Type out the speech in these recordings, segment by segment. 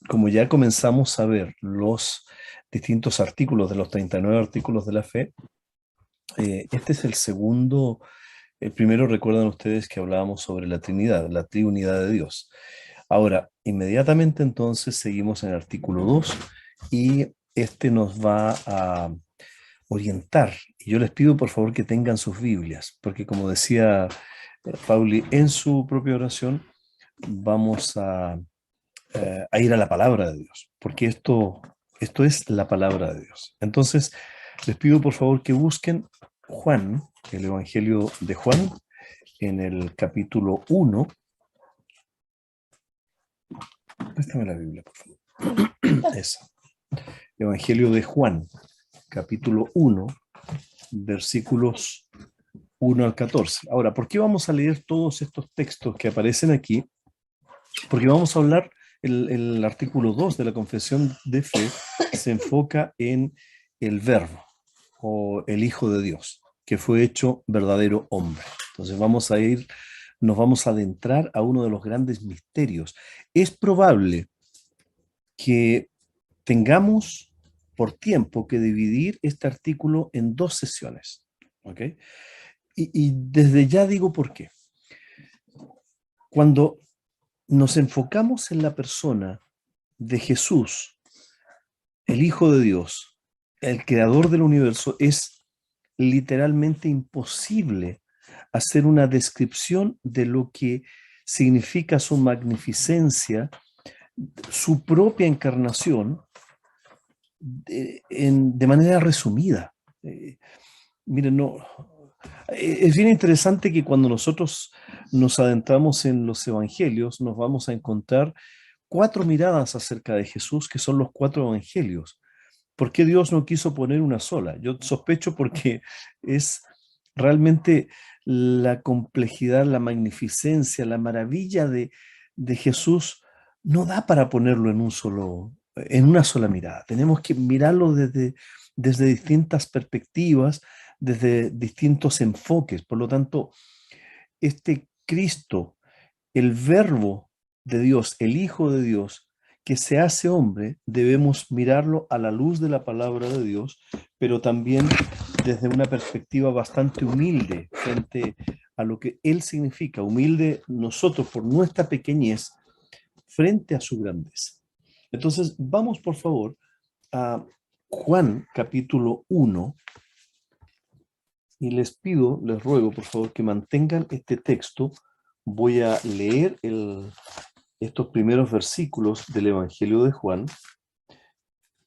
Como ya comenzamos a ver los distintos artículos de los 39 artículos de la fe, este es el segundo. El primero, recuerdan ustedes que hablábamos sobre la Trinidad, la triunidad de Dios. Ahora, inmediatamente entonces seguimos en el artículo 2 y este nos va a orientar. Y yo les pido por favor que tengan sus Biblias, porque como decía Pauli en su propia oración, vamos a ir a la palabra de Dios, porque esto es la palabra de Dios. Entonces, les pido por favor que busquen Juan, el Evangelio de Juan, en el capítulo 1. Préstame la Biblia, por favor. Esa. Evangelio de Juan, capítulo 1, versículos 1 al 14. Ahora, ¿por qué vamos a leer todos estos textos que aparecen aquí? Porque vamos a hablar, el artículo 2 de la confesión de fe se enfoca en el verbo o el Hijo de Dios, que fue hecho verdadero hombre. Entonces nos vamos a adentrar a uno de los grandes misterios. Es probable que tengamos por tiempo que dividir este artículo en dos sesiones, ¿ok? Y desde ya digo por qué. Cuando nos enfocamos en la persona de Jesús, el Hijo de Dios, el creador del universo, es literalmente imposible hacer una descripción de lo que significa su magnificencia, su propia encarnación, de manera resumida. Miren, no, es bien interesante que cuando nosotros nos adentramos en los evangelios, nos vamos a encontrar cuatro miradas acerca de Jesús, que son los cuatro evangelios. ¿Por qué Dios no quiso poner una sola? Yo sospecho porque es realmente la complejidad, la magnificencia, la maravilla de Jesús no da para ponerlo en una sola mirada. Tenemos que mirarlo desde distintas perspectivas, desde distintos enfoques. Por lo tanto, este Cristo, el Verbo de Dios, el Hijo de Dios, que se hace hombre, debemos mirarlo a la luz de la palabra de Dios, pero también desde una perspectiva bastante humilde frente a lo que Él significa, humilde nosotros por nuestra pequeñez frente a su grandeza. Entonces, vamos por favor a Juan capítulo 1 y les ruego por favor que mantengan este texto. Voy a leer estos primeros versículos del Evangelio de Juan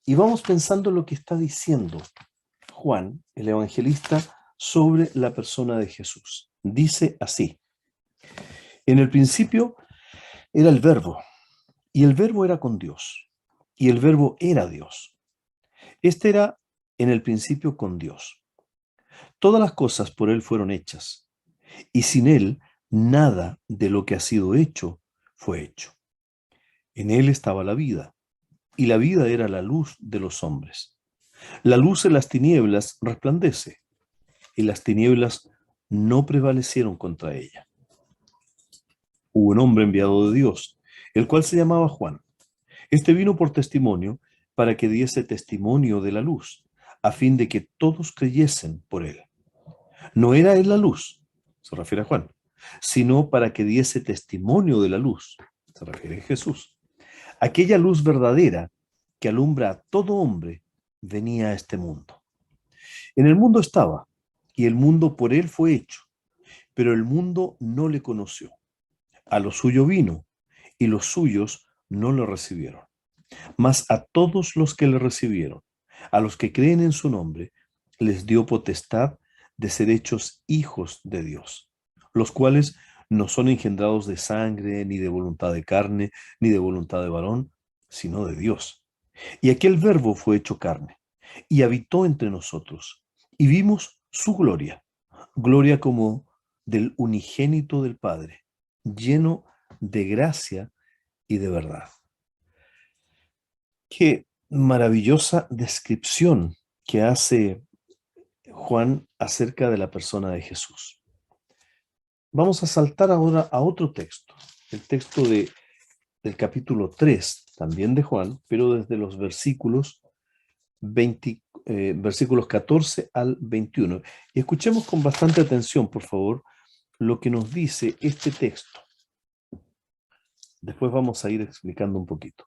y vamos pensando lo que está diciendo Juan, el evangelista, sobre la persona de Jesús. Dice así: en el principio era el Verbo, y el Verbo era con Dios, y el Verbo era Dios. Este era en el principio con Dios. Todas las cosas por Él fueron hechas, y sin Él nada de lo que ha sido hecho fue hecho. En Él estaba la vida, y la vida era la luz de los hombres. La luz en las tinieblas resplandece, y las tinieblas no prevalecieron contra ella. Hubo un hombre enviado de Dios, el cual se llamaba Juan. Este vino por testimonio para que diese testimonio de la luz, a fin de que todos creyesen por él. No era él la luz, se refiere a Juan, sino para que diese testimonio de la luz, se refiere a Jesús. Aquella luz verdadera que alumbra a todo hombre venía a este mundo. En el mundo estaba, y el mundo por él fue hecho, pero el mundo no le conoció. A lo suyo vino, y los suyos no lo recibieron. Mas a todos los que le recibieron, a los que creen en su nombre, les dio potestad de ser hechos hijos de Dios, los cuales no son engendrados de sangre, ni de voluntad de carne, ni de voluntad de varón, sino de Dios. Y aquel Verbo fue hecho carne, y habitó entre nosotros, y vimos su gloria, gloria como del unigénito del Padre, lleno de gracia y de verdad. Qué maravillosa descripción que hace Juan acerca de la persona de Jesús. Vamos a saltar ahora a otro texto, el texto del capítulo 3 también de Juan, pero desde los versículos 14 al 21. Y escuchemos con bastante atención, por favor, lo que nos dice este texto. Después vamos a ir explicando un poquito.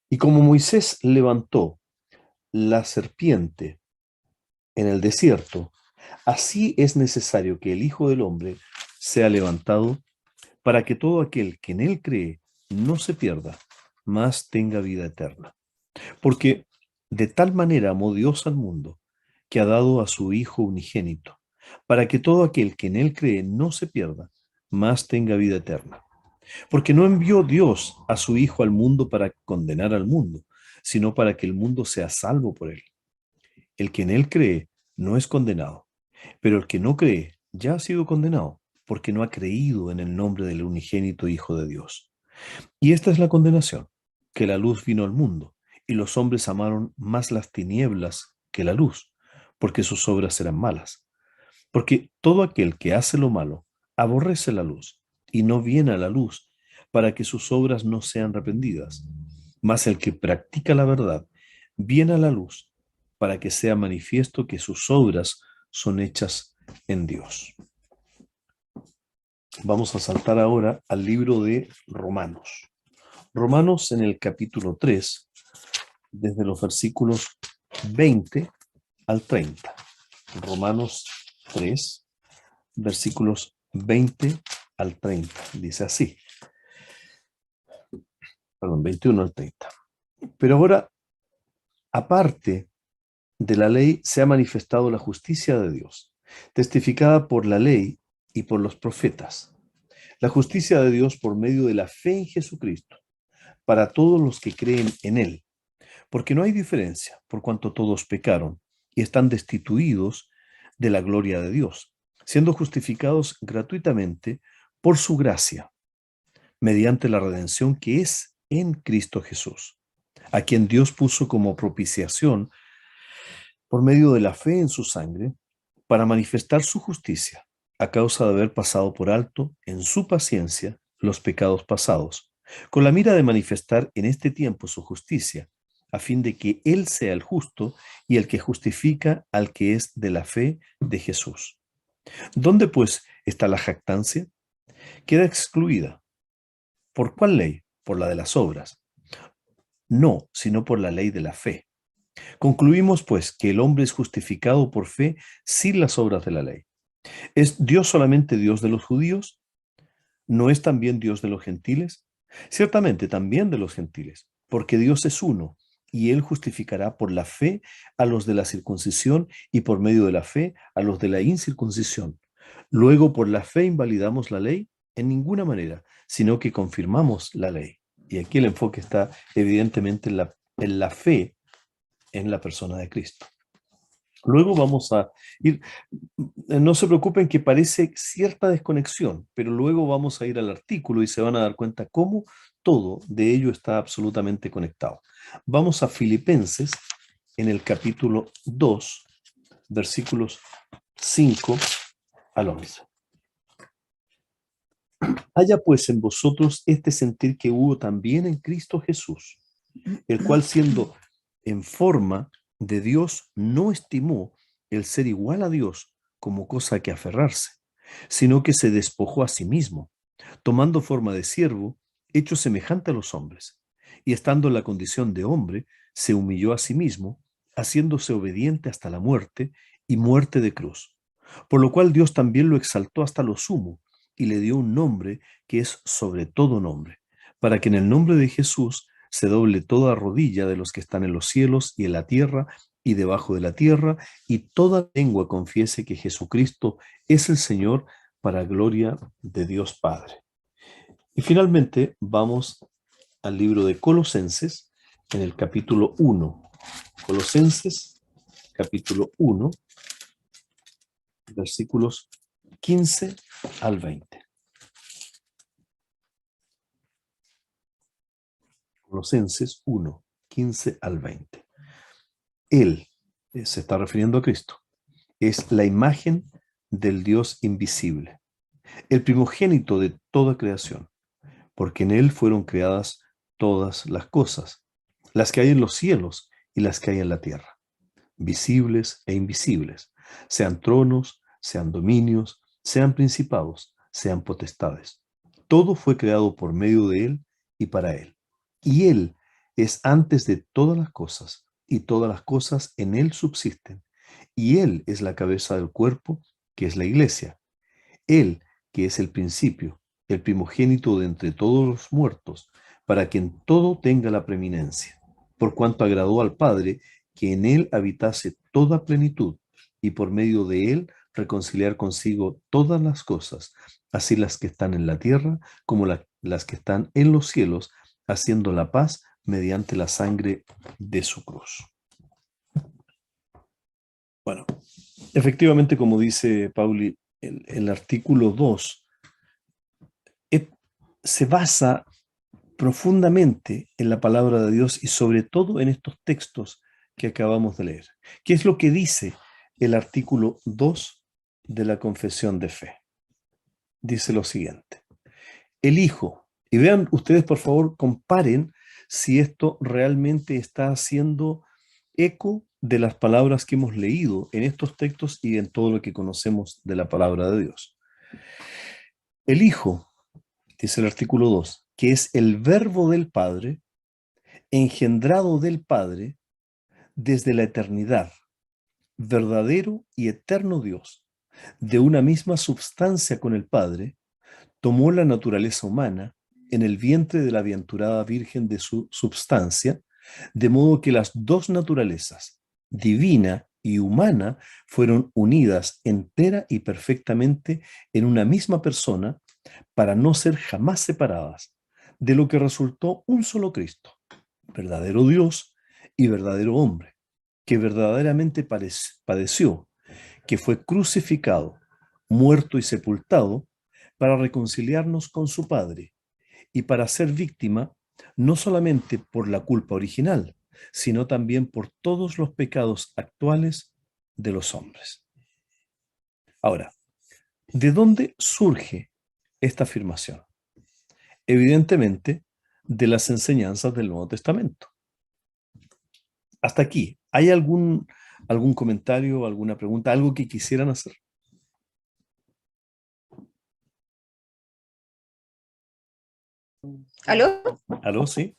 Y como Moisés levantó la serpiente en el desierto, así es necesario que el Hijo del Hombre sea levantado para que todo aquel que en él cree no se pierda, mas tenga vida eterna. Porque de tal manera amó Dios al mundo, que ha dado a su Hijo unigénito, para que todo aquel que en él cree no se pierda, mas tenga vida eterna. Porque no envió Dios a su Hijo al mundo para condenar al mundo, sino para que el mundo sea salvo por él. El que en él cree no es condenado, pero el que no cree ya ha sido condenado, porque no ha creído en el nombre del unigénito Hijo de Dios. Y esta es la condenación, que la luz vino al mundo, y los hombres amaron más las tinieblas que la luz, porque sus obras eran malas. Porque todo aquel que hace lo malo aborrece la luz, y no viene a la luz, para que sus obras no sean reprendidas. Mas el que practica la verdad viene a la luz, para que sea manifiesto que sus obras son hechas en Dios. Vamos a saltar ahora al libro de Romanos. Romanos en el capítulo 3, desde los versículos 20 al 30. Romanos 3, versículos 20 al 30. Dice así, perdón, 21 al 30. Pero ahora, aparte de la ley, se ha manifestado la justicia de Dios, testificada por la ley y por los profetas. La justicia de Dios por medio de la fe en Jesucristo, para todos los que creen en Él. Porque no hay diferencia, por cuanto todos pecaron y están destituidos de la gloria de Dios, siendo justificados gratuitamente por su gracia, mediante la redención que es en Cristo Jesús, a quien Dios puso como propiciación por medio de la fe en su sangre, para manifestar su justicia, a causa de haber pasado por alto en su paciencia los pecados pasados, con la mira de manifestar en este tiempo su justicia, a fin de que Él sea el justo y el que justifica al que es de la fe de Jesús. ¿Dónde pues está la jactancia? Queda excluida. ¿Por cuál ley? Por la de las obras. No, sino por la ley de la fe. Concluimos pues que el hombre es justificado por fe sin las obras de la ley. ¿Es Dios solamente Dios de los judíos? ¿No es también Dios de los gentiles? Ciertamente también de los gentiles, porque Dios es uno, y Él justificará por la fe a los de la circuncisión y por medio de la fe a los de la incircuncisión. Luego, por la fe invalidamos la ley en ninguna manera, sino que confirmamos la ley. Y aquí el enfoque está evidentemente en la fe en la persona de Cristo. Luego vamos a ir, no se preocupen que parece cierta desconexión, pero luego vamos a ir al artículo y se van a dar cuenta cómo todo de ello está absolutamente conectado. Vamos a Filipenses en el capítulo 2, versículos 5 al 11. Haya pues en vosotros este sentir que hubo también en Cristo Jesús, el cual siendo en forma de Dios no estimó el ser igual a Dios como cosa que aferrarse, sino que se despojó a sí mismo, tomando forma de siervo, hecho semejante a los hombres, y estando en la condición de hombre, se humilló a sí mismo, haciéndose obediente hasta la muerte y muerte de cruz. Por lo cual Dios también lo exaltó hasta lo sumo y le dio un nombre que es sobre todo nombre, para que en el nombre de Jesús se doble toda rodilla de los que están en los cielos y en la tierra y debajo de la tierra, y toda lengua confiese que Jesucristo es el Señor, para gloria de Dios Padre. Y finalmente vamos al libro de Colosenses en el capítulo 1. Colosenses, capítulo 1, versículos 15 al 20. Colosenses 1, 15 al 20. Él, se está refiriendo a Cristo, es la imagen del Dios invisible, el primogénito de toda creación, porque en Él fueron creadas todas las cosas, las que hay en los cielos y las que hay en la tierra, visibles e invisibles, sean tronos, sean dominios, sean principados, sean potestades. Todo fue creado por medio de Él y para Él. Y Él es antes de todas las cosas, y todas las cosas en Él subsisten. Y Él es la cabeza del cuerpo, que es la iglesia. Él, que es el principio, el primogénito de entre todos los muertos, para que en todo tenga la preeminencia, por cuanto agradó al Padre que en Él habitase toda plenitud, y por medio de Él reconciliar consigo todas las cosas, así las que están en la tierra como las que están en los cielos, haciendo la paz mediante la sangre de su cruz. Bueno, efectivamente, como dice Pauli, el artículo 2 se basa profundamente en la palabra de Dios y sobre todo en estos textos que acabamos de leer. ¿Qué es lo que dice el artículo 2 de la confesión de fe? Dice lo siguiente: el Hijo, y vean ustedes por favor, comparen si esto realmente está haciendo eco de las palabras que hemos leído en estos textos y en todo lo que conocemos de la palabra de Dios. El Hijo, dice el artículo 2, que es el verbo del Padre, engendrado del Padre desde la eternidad, verdadero y eterno Dios, de una misma substancia con el Padre, tomó la naturaleza humana en el vientre de la bienaventurada Virgen de su substancia, de modo que las dos naturalezas, divina y humana, fueron unidas entera y perfectamente en una misma persona para no ser jamás separadas, de lo que resultó un solo Cristo, verdadero Dios y verdadero hombre, que verdaderamente padeció, que fue crucificado, muerto y sepultado, para reconciliarnos con su Padre y para ser víctima no solamente por la culpa original, sino también por todos los pecados actuales de los hombres. Ahora, ¿de dónde surge esta afirmación? Evidentemente, de las enseñanzas del Nuevo Testamento. Hasta aquí, ¿hay algún comentario, alguna pregunta, algo que quisieran hacer? ¿Aló? ¿Aló? ¿Sí?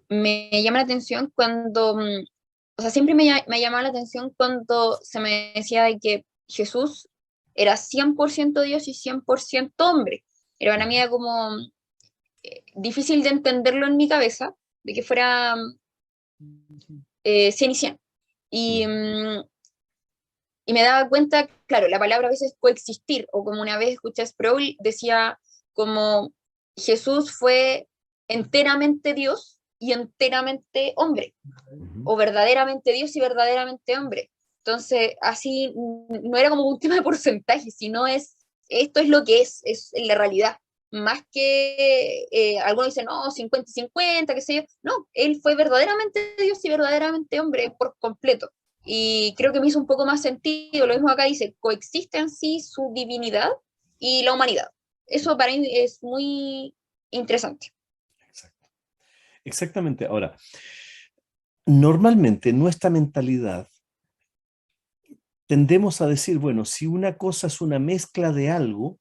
Me llama la atención cuando, o sea, siempre me ha llamado la atención cuando se me decía de que Jesús era 100% Dios y 100% hombre. Pero para mí era como difícil de entenderlo en mi cabeza, de que fuera 100 y 100. Y, y me daba cuenta, claro, la palabra a veces coexistir, o como una vez escuché a Sproul, decía como Jesús fue enteramente Dios y enteramente hombre, o verdaderamente Dios y verdaderamente hombre. Entonces, así no era como un tema de porcentaje, sino esto es lo que es la realidad. Más que algunos dicen, no, 50 y 50, qué sé yo. No, él fue verdaderamente Dios y verdaderamente hombre por completo. Y creo que me hizo un poco más sentido. Lo mismo acá dice, coexiste en sí su divinidad y la humanidad. Eso para mí es muy interesante. Exacto. Exactamente. Ahora, normalmente nuestra mentalidad tendemos a decir, bueno, si una cosa es una mezcla de algo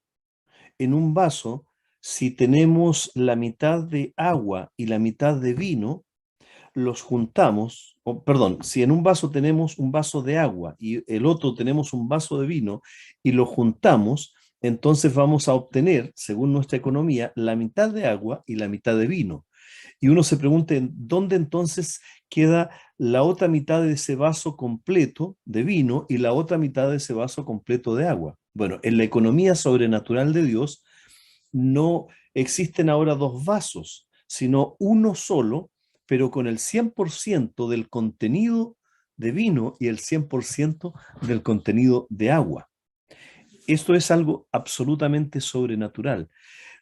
en un vaso, si tenemos la mitad de agua y la mitad de vino, los juntamos, perdón, si en un vaso tenemos un vaso de agua y el otro tenemos un vaso de vino y lo juntamos, entonces vamos a obtener, según nuestra economía, la mitad de agua y la mitad de vino. Y uno se pregunta, ¿dónde entonces queda la otra mitad de ese vaso completo de vino y la otra mitad de ese vaso completo de agua? Bueno, en la economía sobrenatural de Dios no existen ahora dos vasos, sino uno solo, pero con el 100% del contenido de vino y el 100% del contenido de agua. Esto es algo absolutamente sobrenatural.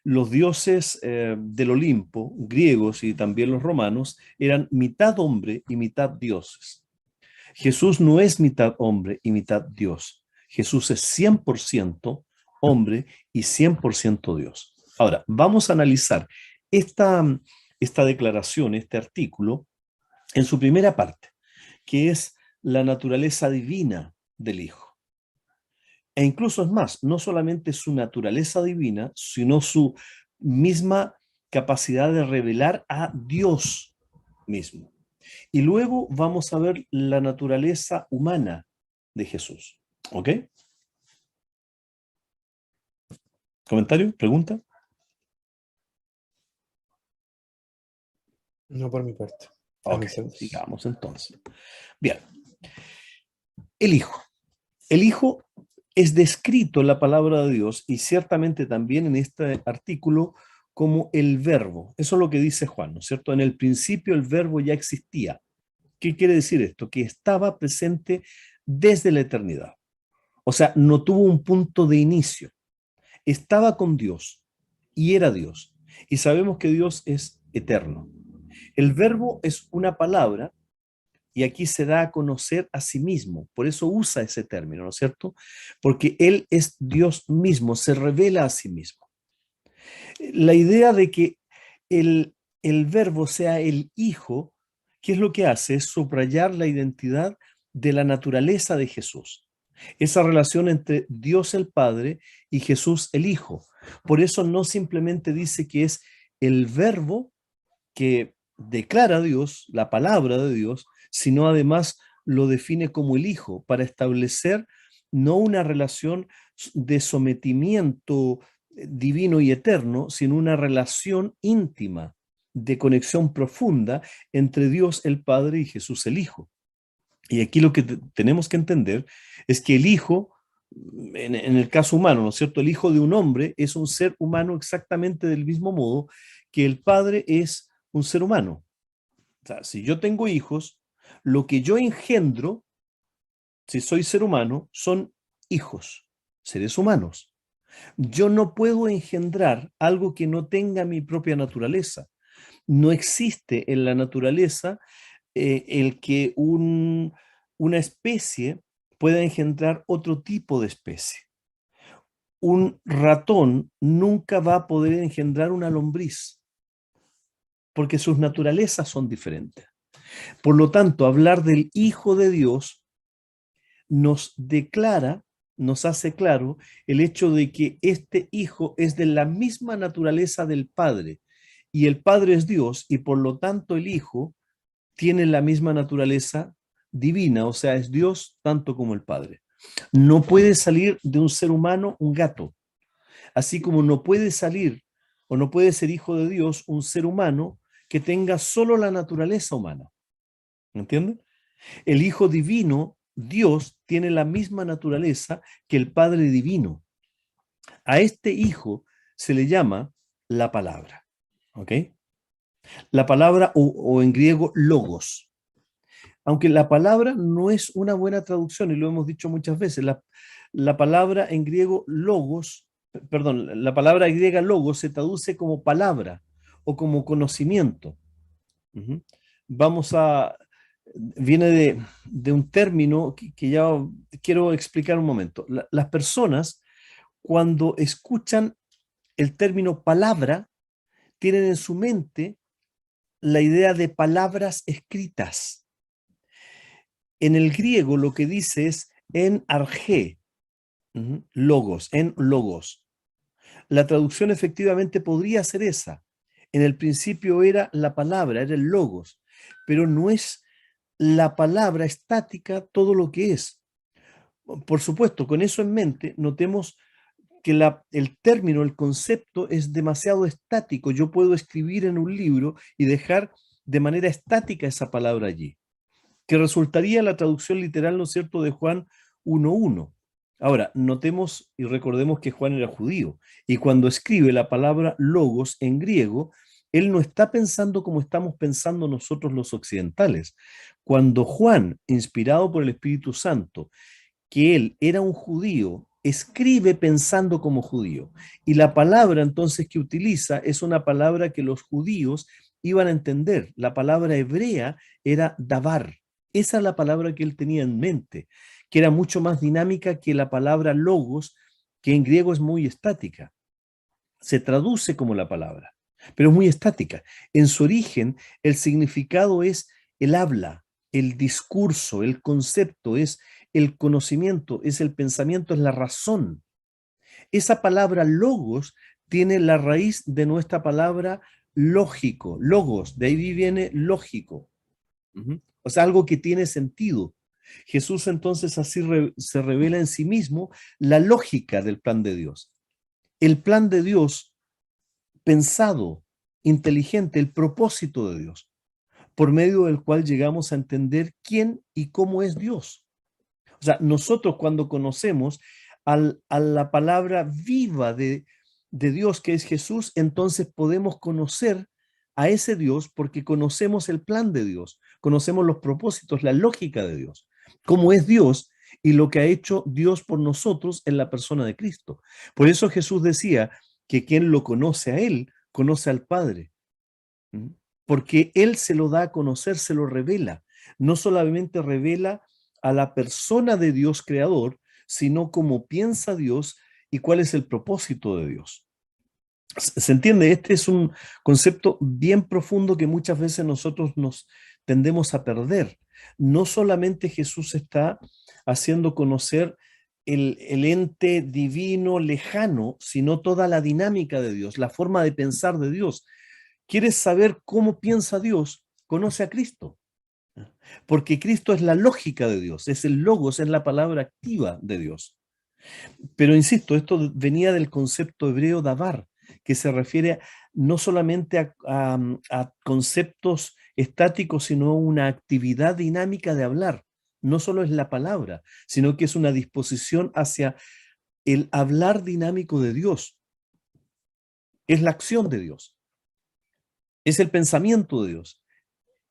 Los dioses del Olimpo, griegos y también los romanos, eran mitad hombre y mitad dioses. Jesús no es mitad hombre y mitad Dios. Jesús es 100% hombre y 100% Dios. Ahora, vamos a analizar esta, esta declaración, este artículo, en su primera parte, que es la naturaleza divina del Hijo. E incluso es más, no solamente su naturaleza divina, sino su misma capacidad de revelar a Dios mismo. Y luego vamos a ver la naturaleza humana de Jesús. ¿Ok? ¿Comentario? ¿Pregunta? No por mi parte. Ok, Avisados. sigamos entonces. Bien, el Hijo. El Hijo es descrito en la palabra de Dios y ciertamente también en este artículo como el verbo. Eso es lo que dice Juan, ¿no es cierto? En el principio el verbo ya existía. ¿Qué quiere decir esto? Que estaba presente desde la eternidad. O sea, no tuvo un punto de inicio. Estaba con Dios y era Dios. Y sabemos que Dios es eterno. El verbo es una palabra y aquí se da a conocer a sí mismo. Por eso usa ese término, ¿no es cierto? Porque Él es Dios mismo, se revela a sí mismo. La idea de que el verbo sea el Hijo, ¿qué es lo que hace? Es subrayar la identidad de la naturaleza de Jesús. Esa relación entre Dios el Padre y Jesús el Hijo. Por eso no simplemente dice que es el verbo que declara a Dios, la palabra de Dios, sino además lo define como el Hijo para establecer no una relación de sometimiento divino y eterno, sino una relación íntima de conexión profunda entre Dios el Padre y Jesús el Hijo. Y aquí lo que tenemos que entender es que el Hijo, en el caso humano, ¿no es cierto? El Hijo de un hombre es un ser humano exactamente del mismo modo que el Padre es un ser humano. O sea, si yo tengo hijos, lo que yo engendro, si soy ser humano, son hijos, seres humanos. Yo no puedo engendrar algo que no tenga mi propia naturaleza. No existe en la naturaleza el que una especie pueda engendrar otro tipo de especie. Un ratón nunca va a poder engendrar una lombriz, porque sus naturalezas son diferentes. Por lo tanto, hablar del Hijo de Dios nos declara, nos hace claro el hecho de que este Hijo es de la misma naturaleza del Padre, y el Padre es Dios, y por lo tanto el Hijo tiene la misma naturaleza divina, o sea, es Dios tanto como el Padre. No puede salir de un ser humano un gato, así como no puede salir o no puede ser hijo de Dios un ser humano que tenga solo la naturaleza humana. ¿Entienden? El Hijo divino, Dios, tiene la misma naturaleza que el Padre divino. A este Hijo se le llama la palabra. ¿Ok? La palabra o en griego logos. Aunque la palabra no es una buena traducción, y lo hemos dicho muchas veces, la palabra en griego logos, perdón, la palabra griega logos se traduce como palabra o como conocimiento. Ujú. Vamos a, viene de un término que ya quiero explicar un momento. Las personas, cuando escuchan el término palabra, tienen en su mente la idea de palabras escritas. En el griego lo que dice es en arge, logos, en logos. La traducción efectivamente podría ser esa. En el principio era la palabra, era el logos, pero no es la palabra estática todo lo que es. Por supuesto, con eso en mente, notemos que el término, el concepto es demasiado estático. Yo puedo escribir en un libro y dejar de manera estática esa palabra allí, que resultaría la traducción literal, ¿no es cierto?, de Juan 1:1. Ahora, notemos y recordemos que Juan era judío, y cuando escribe la palabra logos en griego, él no está pensando como estamos pensando nosotros los occidentales. Cuando Juan, inspirado por el Espíritu Santo, que él era un judío, escribe pensando como judío. Y la palabra entonces que utiliza es una palabra que los judíos iban a entender. La palabra hebrea era davar. Esa es la palabra que él tenía en mente, que era mucho más dinámica que la palabra logos, que en griego es muy estática. Se traduce como la palabra. pero es muy estática. En su origen, el significado es el habla, el discurso, el concepto, es el conocimiento, es el pensamiento, es la razón. Esa palabra logos tiene la raíz de nuestra palabra lógico, logos, de ahí viene lógico. O sea, algo que tiene sentido. Jesús entonces así se revela en sí mismo la lógica del plan de Dios. El plan de Dios pensado, inteligente, el propósito de Dios, por medio del cual llegamos a entender quién y cómo es Dios. O sea, nosotros cuando conocemos a la palabra viva de Dios, que es Jesús, entonces podemos conocer a ese Dios porque conocemos el plan de Dios, conocemos los propósitos, la lógica de Dios, cómo es Dios y lo que ha hecho Dios por nosotros en la persona de Cristo. Por eso Jesús decía que quien lo conoce a Él, conoce al Padre. ¿Mm? Porque Él se lo da a conocer, se lo revela. No solamente revela a la persona de Dios creador, sino cómo piensa Dios y cuál es el propósito de Dios. ¿Se entiende? Este es un concepto bien profundo que muchas veces nosotros nos tendemos a perder. No solamente Jesús está haciendo conocer el ente divino lejano, sino toda la dinámica de Dios, la forma de pensar de Dios. ¿Quieres saber cómo piensa Dios? Conoce a Cristo, porque Cristo es la lógica de Dios, es el logos, es la palabra activa de Dios. Pero insisto, esto venía del concepto hebreo davar, que se refiere no solamente a conceptos estáticos, sino a una actividad dinámica de hablar. No solo es la palabra, sino que es una disposición hacia el hablar dinámico de Dios. Es la acción de Dios, es el pensamiento de Dios,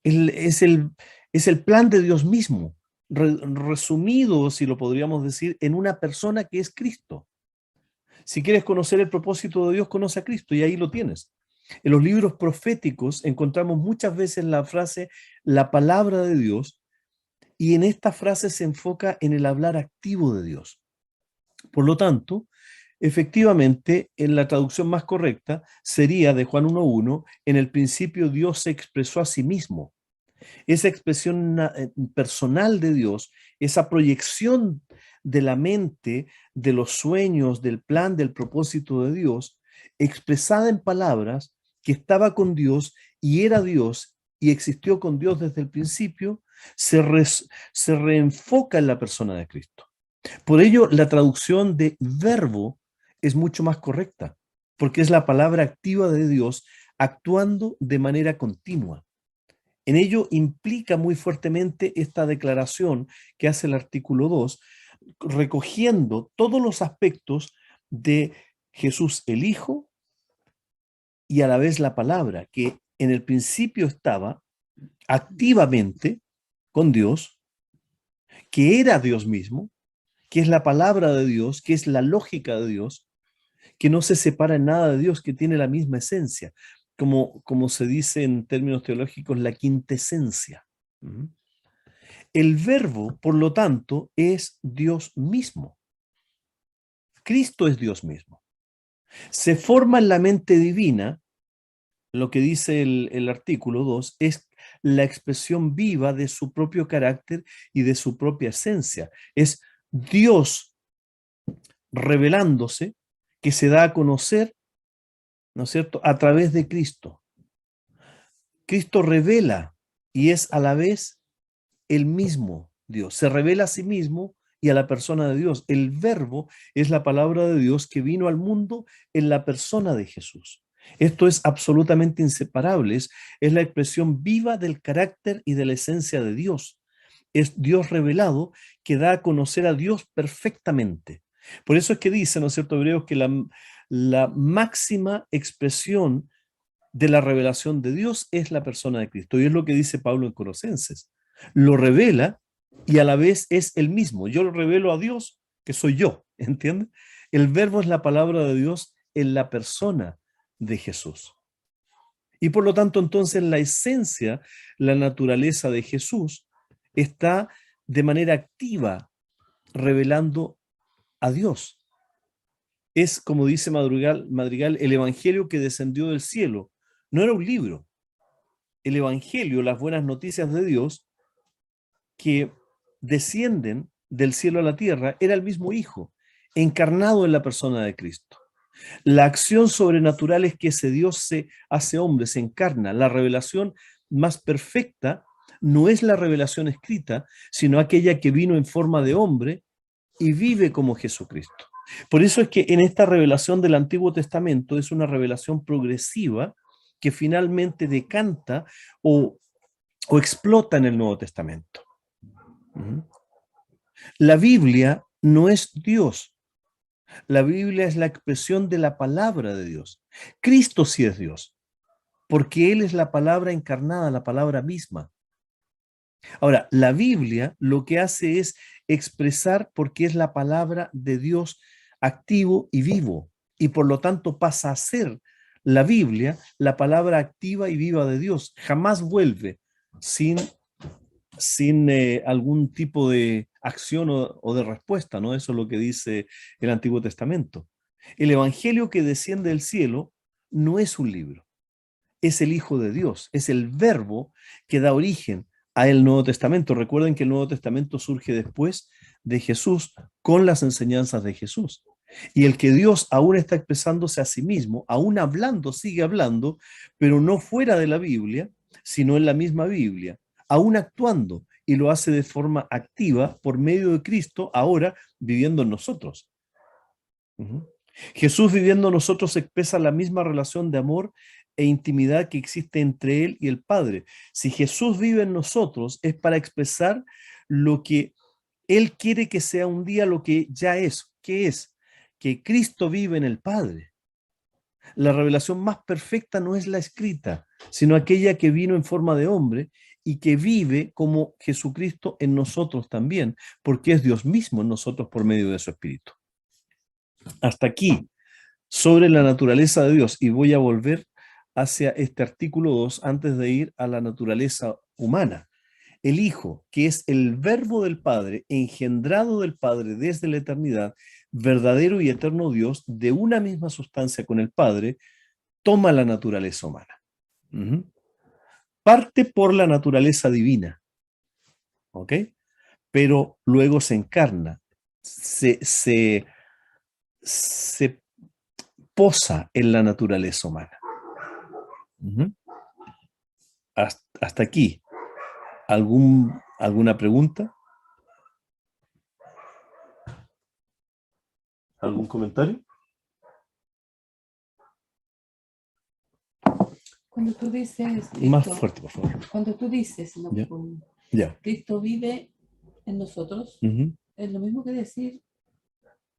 es el plan de Dios mismo, resumido, si lo podríamos decir, en una persona que es Cristo. Si quieres conocer el propósito de Dios, conoce a Cristo y ahí lo tienes. En los libros proféticos encontramos muchas veces la frase la palabra de Dios y en esta frase se enfoca en el hablar activo de Dios. Por lo tanto, efectivamente, en la traducción más correcta sería de Juan 1:1, en el principio Dios se expresó a sí mismo. Esa expresión personal de Dios, esa proyección de la mente, de los sueños, del plan, del propósito de Dios, expresada en palabras, que estaba con Dios y era Dios y existió con Dios desde el principio, se reenfoca en la persona de Cristo. Por ello, la traducción de verbo es mucho más correcta, porque es la palabra activa de Dios actuando de manera continua. En ello implica muy fuertemente esta declaración que hace el artículo 2, recogiendo todos los aspectos de Jesús el Hijo y a la vez la palabra, que en el principio estaba activamente con Dios, que era Dios mismo, que es la palabra de Dios, que es la lógica de Dios, que no se separa en nada de Dios, que tiene la misma esencia, como se dice en términos teológicos, la quintesencia. El verbo, por lo tanto, es Dios mismo. Cristo es Dios mismo. Se forma en la mente divina, lo que dice el artículo 2, es la expresión viva de su propio carácter y de su propia esencia. Es Dios revelándose, que se da a conocer, ¿no es cierto?, a través de Cristo. Cristo revela y es a la vez el mismo Dios. Se revela a sí mismo y a la persona de Dios. El verbo es la palabra de Dios que vino al mundo en la persona de Jesús. Esto es absolutamente inseparable. Es la expresión viva del carácter y de la esencia de Dios. Es Dios revelado que da a conocer a Dios perfectamente. Por eso es que dice, ¿no es cierto?, Hebreos, que la máxima expresión de la revelación de Dios es la persona de Cristo. Y es lo que dice Pablo en Colosenses. Lo revela y a la vez es el mismo. Yo lo revelo a Dios, que soy yo, ¿entiendes? El verbo es la palabra de Dios en la persona de Jesús. Y por lo tanto, entonces, la esencia, la naturaleza de Jesús está de manera activa revelando a Dios. Es, como dice Madrigal, el evangelio que descendió del cielo, no era un libro. El Evangelio, las buenas noticias de Dios, que descienden del cielo a la tierra, era el mismo Hijo, encarnado en la persona de Cristo. La acción sobrenatural es que ese Dios se hace hombre, se encarna. La revelación más perfecta no es la revelación escrita, sino aquella que vino en forma de hombre y vive como Jesucristo. Por eso es que en esta revelación del Antiguo Testamento es una revelación progresiva que finalmente decanta o explota en el Nuevo Testamento. La Biblia no es Dios. La Biblia es la expresión de la palabra de Dios. Cristo sí es Dios, porque Él es la palabra encarnada, la palabra misma. Ahora, la Biblia lo que hace es expresar porque es la palabra de Dios activo y vivo, y por lo tanto pasa a ser la Biblia la palabra activa y viva de Dios. Jamás vuelve sin algún tipo de acción o de respuesta, ¿no? Eso es lo que dice el Antiguo Testamento. El Evangelio que desciende del cielo no es un libro, es el Hijo de Dios, es el verbo que da origen al Nuevo Testamento. Recuerden que el Nuevo Testamento surge después de Jesús con las enseñanzas de Jesús. Y el que Dios aún está expresándose a sí mismo, aún hablando, sigue hablando, pero no fuera de la Biblia, sino en la misma Biblia, aún actuando, y lo hace de forma activa por medio de Cristo, ahora viviendo en nosotros. Jesús viviendo en nosotros expresa la misma relación de amor e intimidad que existe entre Él y el Padre. Si Jesús vive en nosotros es para expresar lo que Él quiere que sea un día lo que ya es. ¿Qué es? Que Cristo vive en el Padre. La revelación más perfecta no es la escrita, sino aquella que vino en forma de hombre y que vive como Jesucristo en nosotros también, porque es Dios mismo en nosotros por medio de su Espíritu. Hasta aquí, sobre la naturaleza de Dios, y voy a volver hacia este artículo 2 antes de ir a la naturaleza humana. El Hijo, que es el verbo del Padre, engendrado del Padre desde la eternidad, verdadero y eterno Dios, de una misma sustancia con el Padre, toma la naturaleza humana. Parte por la naturaleza divina, ¿ok? Pero luego se encarna, se posa en la naturaleza humana. Hasta aquí. ¿Alguna pregunta? ¿Algún comentario? Cuando tú dices, Más Cristo, fuerte, por favor. cuando tú dices, no, Ya. Cristo vive en nosotros, es lo mismo que decir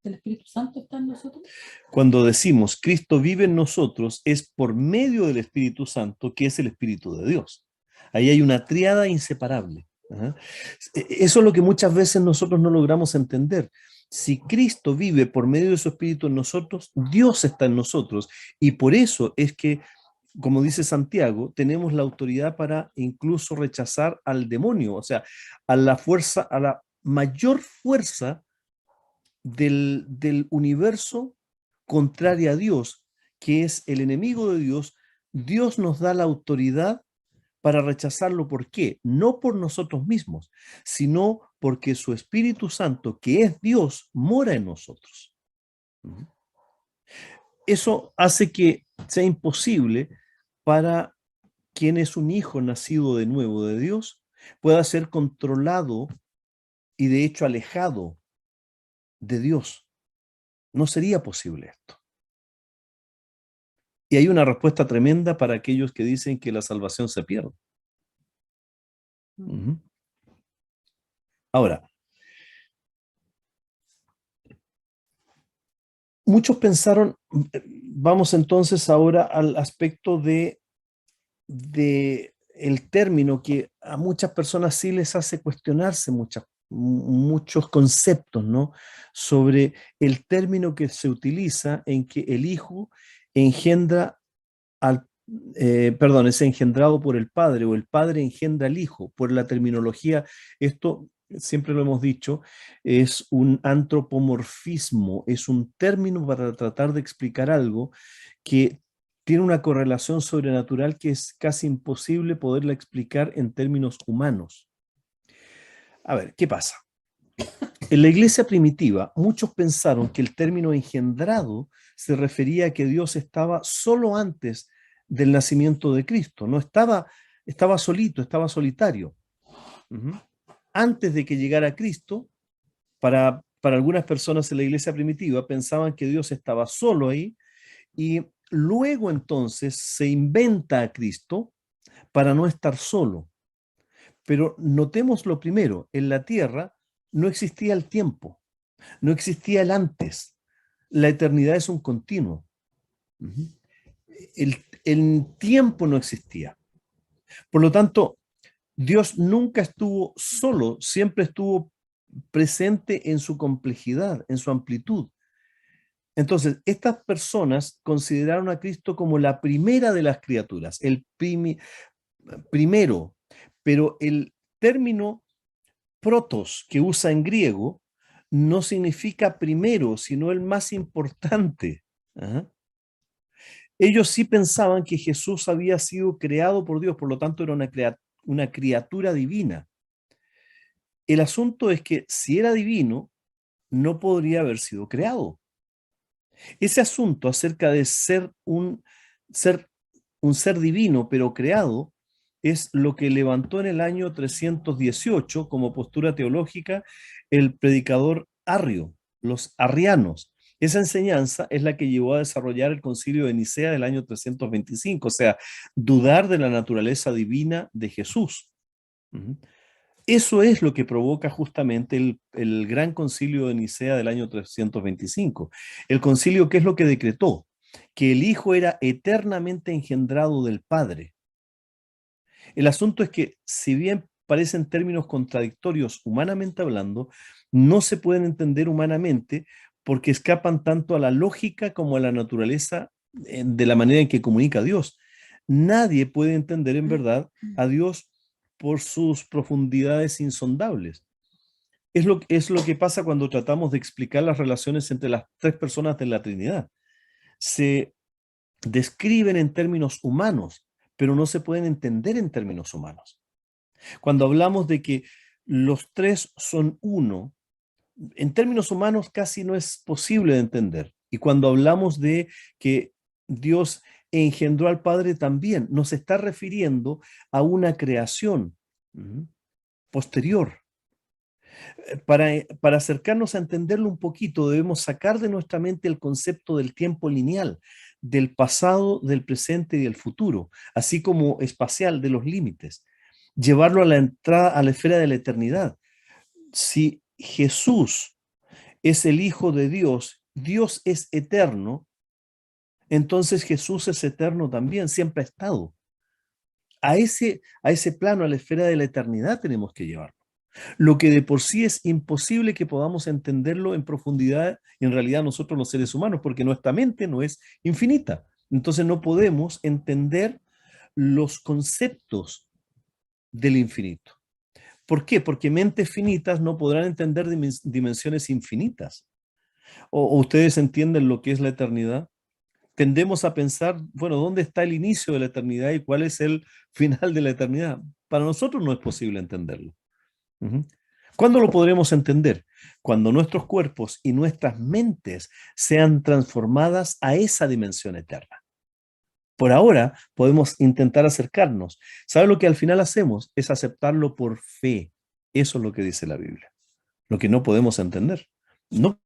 que el Espíritu Santo está en nosotros. Cuando decimos Cristo vive en nosotros, es por medio del Espíritu Santo, que es el Espíritu de Dios. Ahí hay una tríada inseparable. Eso es lo que muchas veces nosotros no logramos entender. Si Cristo vive por medio de su Espíritu en nosotros, Dios está en nosotros. Y por eso es que, como dice Santiago, tenemos la autoridad para incluso rechazar al demonio, o sea, a la fuerza, a la mayor fuerza del universo contraria a Dios, que es el enemigo de Dios. Dios nos da la autoridad para rechazarlo. ¿Por qué? No por nosotros mismos, sino porque su Espíritu Santo, que es Dios, mora en nosotros. Eso hace que sea imposible para quien es un hijo nacido de nuevo de Dios, pueda ser controlado y de hecho alejado de Dios. No sería posible esto. Y hay una respuesta tremenda para aquellos que dicen que la salvación se pierde. Ahora, muchos pensaron, vamos entonces ahora al aspecto de el término que a muchas personas sí les hace cuestionarse muchos conceptos, ¿no? Sobre el término que se utiliza en que el Hijo engendra es engendrado por el Padre o el Padre engendra al Hijo. Por la terminología, esto siempre lo hemos dicho, es un antropomorfismo, es un término para tratar de explicar algo que tiene una correlación sobrenatural que es casi imposible poderla explicar en términos humanos. A ver, ¿qué pasa? En la iglesia primitiva, muchos pensaron que el término engendrado se refería a que Dios estaba solo antes del nacimiento de Cristo, no estaba solito, estaba solitario. Antes de que llegara Cristo, para algunas personas en la iglesia primitiva pensaban que Dios estaba solo ahí y luego entonces se inventa a Cristo para no estar solo. Pero notemos lo primero, en la tierra no existía el tiempo, no existía el antes. La eternidad es un continuo. El tiempo no existía. Por lo tanto, Dios nunca estuvo solo, siempre estuvo presente en su complejidad, en su amplitud. Entonces, estas personas consideraron a Cristo como la primera de las criaturas, el primero, pero el término protos que usa en griego no significa primero, sino el más importante. Ellos sí pensaban que Jesús había sido creado por Dios, por lo tanto era una criatura divina. El asunto es que si era divino, no podría haber sido creado. Ese asunto acerca de ser un ser divino pero creado es lo que levantó en el año 318 como postura teológica el predicador Arrio, los arrianos. Esa enseñanza es la que llevó a desarrollar el concilio de Nicea del año 325, o sea, dudar de la naturaleza divina de Jesús. Eso es lo que provoca justamente el gran concilio de Nicea del año 325. El concilio, ¿qué es lo que decretó? Que el Hijo era eternamente engendrado del Padre. El asunto es que, si bien parecen términos contradictorios humanamente hablando, no se pueden entender humanamente porque escapan tanto a la lógica como a la naturaleza de la manera en que comunica Dios. Nadie puede entender en verdad a Dios por sus profundidades insondables. Es lo que pasa cuando tratamos de explicar las relaciones entre las tres personas de la Trinidad. Se describen en términos humanos, pero no se pueden entender en términos humanos. Cuando hablamos de que los tres son uno, en términos humanos casi no es posible de entender. Y cuando hablamos de que Dios engendró al Padre también, nos está refiriendo a una creación posterior. Para acercarnos a entenderlo un poquito, debemos sacar de nuestra mente el concepto del tiempo lineal, del pasado, del presente y del futuro, así como espacial de los límites. Llevarlo a la entrada a la esfera de la eternidad. Si Jesús es el Hijo de Dios, Dios es eterno, entonces Jesús es eterno también, siempre ha estado. A ese plano, a la esfera de la eternidad tenemos que llevarlo. Lo que de por sí es imposible que podamos entenderlo en profundidad, en realidad nosotros los seres humanos, porque nuestra mente no es infinita. Entonces no podemos entender los conceptos del infinito. ¿Por qué? Porque mentes finitas no podrán entender dimensiones infinitas. ¿O ustedes entienden lo que es la eternidad? Tendemos a pensar, bueno, ¿dónde está el inicio de la eternidad y cuál es el final de la eternidad? Para nosotros no es posible entenderlo. ¿Cuándo lo podremos entender? Cuando nuestros cuerpos y nuestras mentes sean transformadas a esa dimensión eterna. Por ahora podemos intentar acercarnos. ¿Sabe lo que al final hacemos? Es aceptarlo por fe. Eso es lo que dice la Biblia. Lo que no podemos entender. No